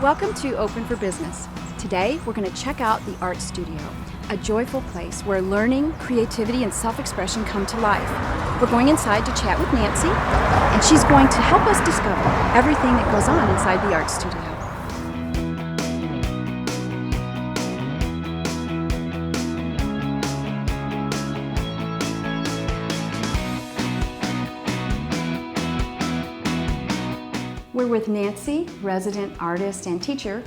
Welcome to Open for Business. Today, we're going to check out the Art Studio, a joyful place where learning, creativity, and self-expression come to life. We're going inside to chat with Nancy, and she's going to help us discover everything that goes on inside the Art Studio. We're with Nancy, resident artist and teacher.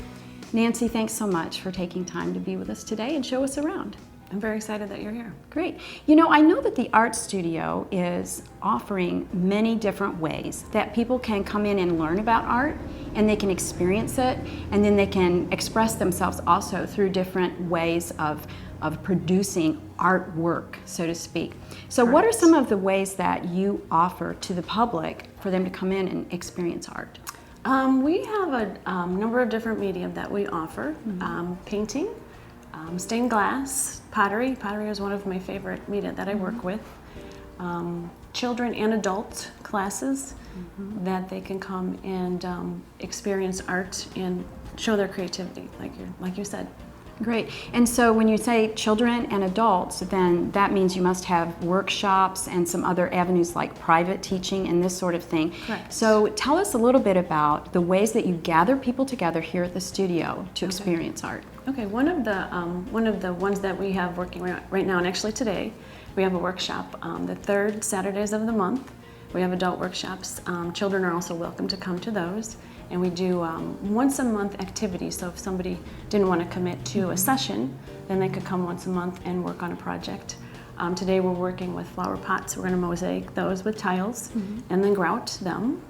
Nancy, thanks so much for taking time to be with us today and show us around. I'm very excited that you're here. Great. You know, I know that the Art Studio is offering many different ways that people can come in and learn about art, and they can experience it, and then they can express themselves also through different ways of producing artwork, so to speak. So Correct. What are some of the ways that you offer to the public for them to come in and experience art? We have a number of different medium that we offer. Painting, stained glass, pottery. Pottery is one of my favorite media that I work with. Children and adult classes that they can come and experience art and show their creativity, like you said. Great. And so when you say children and adults, then that means you must have workshops and some other avenues like private teaching and this sort of thing. Correct. So tell us a little bit about the ways that you gather people together here at the studio to experience art. Okay, one of the ones that we have working right now, and actually today, we have a workshop the third Saturdays of the month. We have adult workshops. Children are also welcome to come to those. And we do once a month activities, so if somebody didn't want to commit to a session, then they could come once a month and work on a project. Today we're working with flower pots. We're going to mosaic those with tiles and then grout them.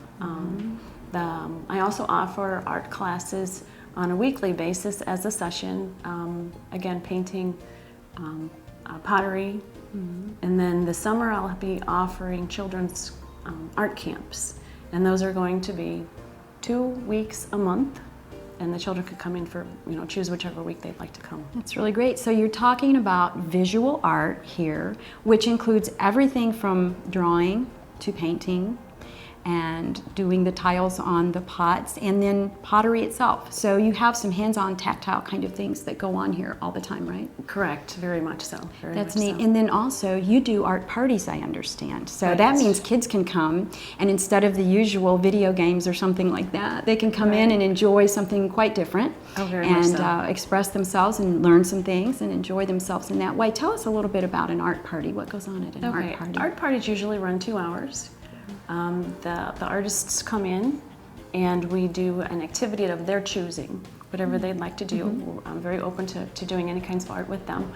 I also offer art classes on a weekly basis as a session. Again, painting, pottery, and then this summer I'll be offering children's art camps, and those are going to be 2 weeks a month, and the children could come in for, choose whichever week they'd like to come. That's really great. So you're talking about visual art here, which includes everything from drawing to painting and doing the tiles on the pots, and then pottery itself. So you have some hands-on tactile kind of things that go on here all the time, right? Correct, very much so. That's neat. And then also you do art parties, I understand. So Right. that means kids can come, and instead of the usual video games or something like that, they can come in and enjoy something quite different and express themselves and learn some things and enjoy themselves in that way. Tell us a little bit about an art party. What goes on at an art party? Art parties usually run 2 hours. The artists come in and we do an activity of their choosing, whatever they'd like to do. I'm very open to doing any kinds of art with them.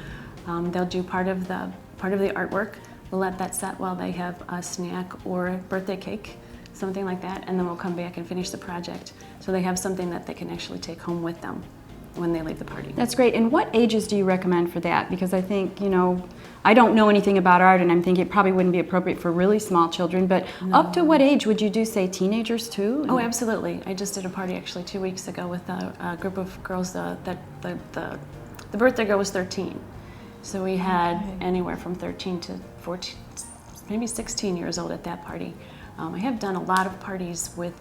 They'll do part of the artwork. We'll let that set while they have a snack or a birthday cake, something like that, and then we'll come back and finish the project. So they have something that they can actually take home with them when they leave the party. That's great. And what ages do you recommend for that? Because I think, I don't know anything about art, and I'm thinking it probably wouldn't be appropriate for really small children, but up to what age would you do, say, teenagers too? Oh, absolutely. I just did a party actually 2 weeks ago with a group of girls. The birthday girl was 13. So we had anywhere from 13 to 14, maybe 16 years old at that party. I have done a lot of parties with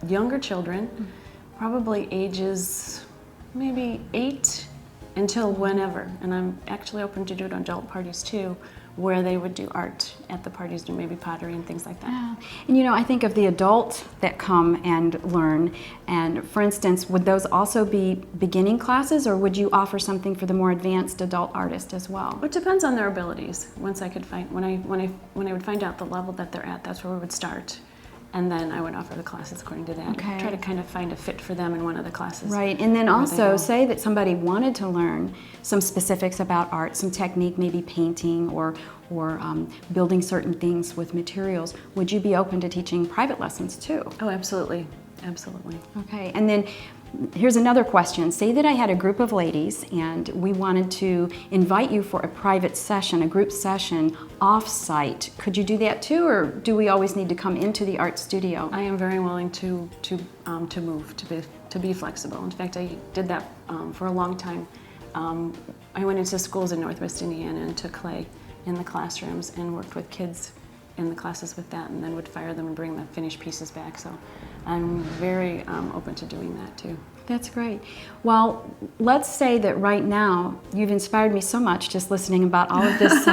younger children, probably ages maybe 8 until whenever, and I'm actually open to do it on adult parties too, where they would do art at the parties, do maybe pottery and things like that. Yeah. And I think of the adults that come and learn, and for instance, would those also be beginning classes, or would you offer something for the more advanced adult artist as well? It depends on their abilities. Once I could find, when I would find out the level that they're at, that's where we would start. And then I would offer the classes according to that. Okay. Try to kind of find a fit for them in one of the classes. Right, and then also say that somebody wanted to learn some specifics about art, some technique, maybe painting or building certain things with materials. Would you be open to teaching private lessons too? Oh, absolutely, absolutely. Okay, and then here's another question. Say that I had a group of ladies and we wanted to invite you for a private session, a group session off-site. Could you do that too, or do we always need to come into the art studio? I am very willing to move, to be flexible. In fact, I did that for a long time. I went into schools in Northwest Indiana and took clay in the classrooms and worked with kids in the classes with that, and then would fire them and bring the finished pieces back. So I'm very open to doing that too. That's great. Well, let's say that right now you've inspired me so much just listening about all of this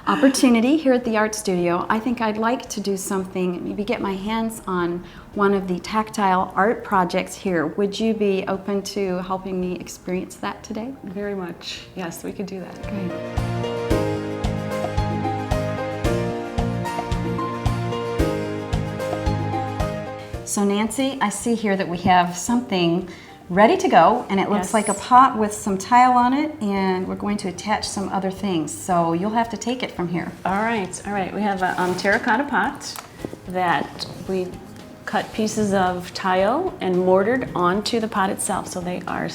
opportunity here at the Art Studio. I think I'd like to do something, maybe get my hands on one of the tactile art projects here. Would you be open to helping me experience that today? Very much. Yes, we could do that. Great. So Nancy, I see here that we have something ready to go, and it looks Yes. like a pot with some tile on it, and we're going to attach some other things. So you'll have to take it from here. All right. We have a terracotta pot that we cut pieces of tile and mortared onto the pot itself, so they are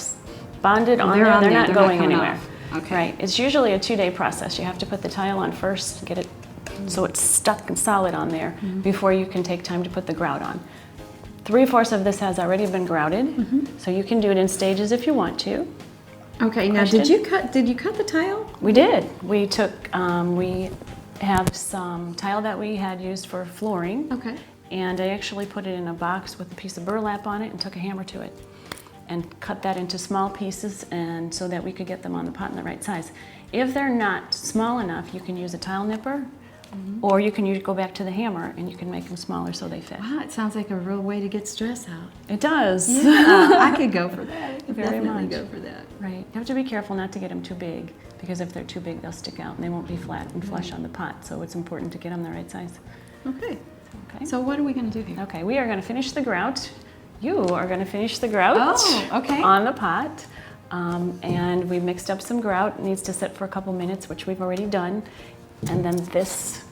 bonded on They're there. on They're there. not They're not going coming anywhere. off. Okay. Right. It's usually a 2-day process. You have to put the tile on first, get it so it's stuck and solid on there before you can take time to put the grout on. 3/4 of this has already been grouted, so you can do it in stages if you want to. Okay. Now, Question? did you cut the tile? We did. We took, we have some tile that we had used for flooring. Okay. And I actually put it in a box with a piece of burlap on it and took a hammer to it and cut that into small pieces, and so that we could get them on the pot in the right size. If they're not small enough, you can use a tile nipper, or you can go back to the hammer and you can make them smaller so they fit. Wow, it sounds like a real way to get stress out. It does. Yeah, I could go for that. I could Very definitely much. go for that. Right. You have to be careful not to get them too big, because if they're too big, they'll stick out and they won't be flat and flush on the pot. So it's important to get them the right size. Okay. Okay. So what are we going to do here? Okay, we are going to finish the grout. You are going to finish the grout okay. on the pot. And we mixed up some grout. It needs to sit for a couple minutes, which we've already done. And then this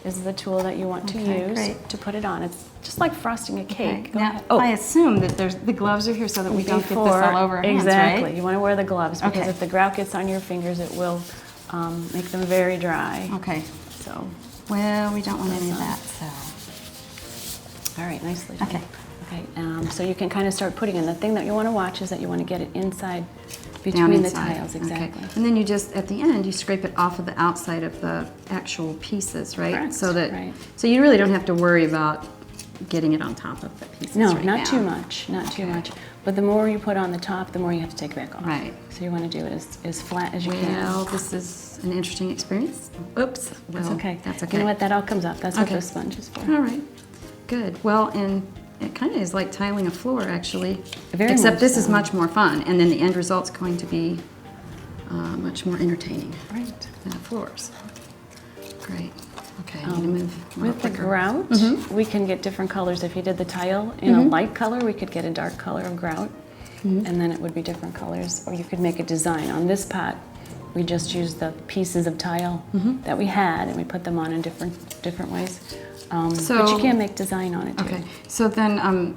is the tool that you want to Okay, use great. to put it on. It's just like frosting a cake. Go Now, ahead. I assume that the gloves are here so that we don't get this Before- all over our hands, Exactly. right? You want to wear the gloves, because Okay. if the grout gets on your fingers, it will make them very dry. Okay. So, Well, we don't want any of that, so. all right, nicely done. Okay. Okay, so you can kind of start putting in. The thing that you want to watch is that you want to get it inside Down between the inside. tiles, Okay. exactly. And then you just, at the end, you scrape it off of the outside of the actual pieces, right? Correct, So that, right. so you really don't have to worry about getting it on top of the pieces No, right not now. too much, not too much. But the more you put on the top, the more you have to take back off. Right. So you want to do it as flat as you can. Well, this is an interesting experience. Oops. That's Well, okay. That's okay. You know what? That all comes up. That's what Okay. the sponge is for. All right. Good. Well, and it kind of is like tiling a floor, actually. Very Except much this is so. much more fun, and then the end result's going to be much more entertaining Right. than floors. Great. Okay, I need to move a little With the quicker. grout, we can get different colors. If you did the tile in a light color, we could get a dark color of grout, and then it would be different colors. Or you could make a design. On this pot, we just used the pieces of tile that we had, and we put them on in different ways. But So- you can make design on it too. Okay, so then,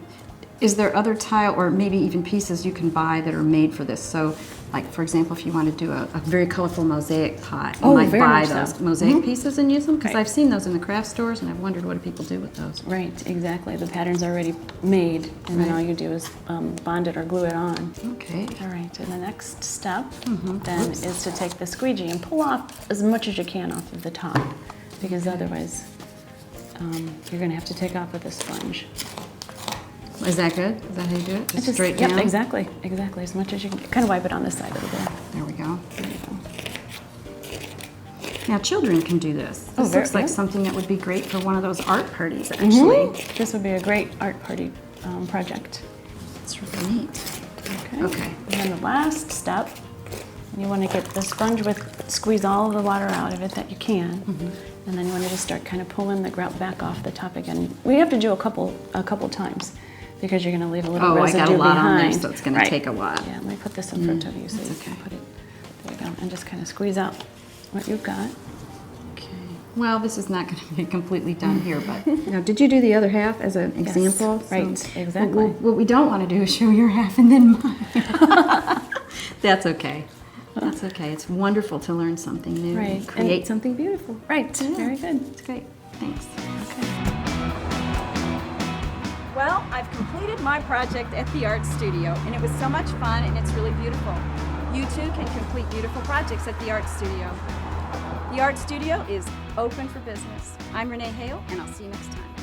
is there other tile or maybe even pieces you can buy that are made for this? So, like, for example, if you want to do a very colorful mosaic pot, you Oh, might very buy much so. those mosaic pieces and use them? Because Right. I've seen those in the craft stores, and I've wondered what do people do with those. Right, exactly. The pattern's already made, and then Right. all you do is bond it or glue it on. Okay. All right, and the next step then is to take the squeegee and pull off as much as you can off of the top, because otherwise you're going to have to take off with a sponge. Is that good? Is that how you do it? Just straight yep, down? exactly, as much as you can. Kind of wipe it on this side a little bit. There we go. There you go. Now, children can do this. Oh, This very- looks like yeah. something that would be great for one of those art parties, actually. This would be a great art party project. It's really neat. Okay. Okay. And then the last step, you want to get the sponge squeeze all of the water out of it that you can, and then you want to just start kind of pulling the grout back off the top again. We have to do a couple times, because you're going to leave a little Oh, I residue got a lot on there, behind. so it's gonna take a while. Yeah, let me put this in front of you so that's you can okay. put it. There you go, and just kind of squeeze out what you've got. Okay. Well, this is not going to be completely done here, but now, did you do the other half as an example? right, exactly. What we don't want to do is show your half and then mine. That's okay. That's okay. It's wonderful to learn something new, Right, and create and- something beautiful. Right, Yeah. very good. It's great. Thanks. Okay. Well, I've completed my project at the Art Studio, and it was so much fun, and it's really beautiful. You too can complete beautiful projects at the Art Studio. The Art Studio is open for business. I'm Renee Hale, and I'll see you next time.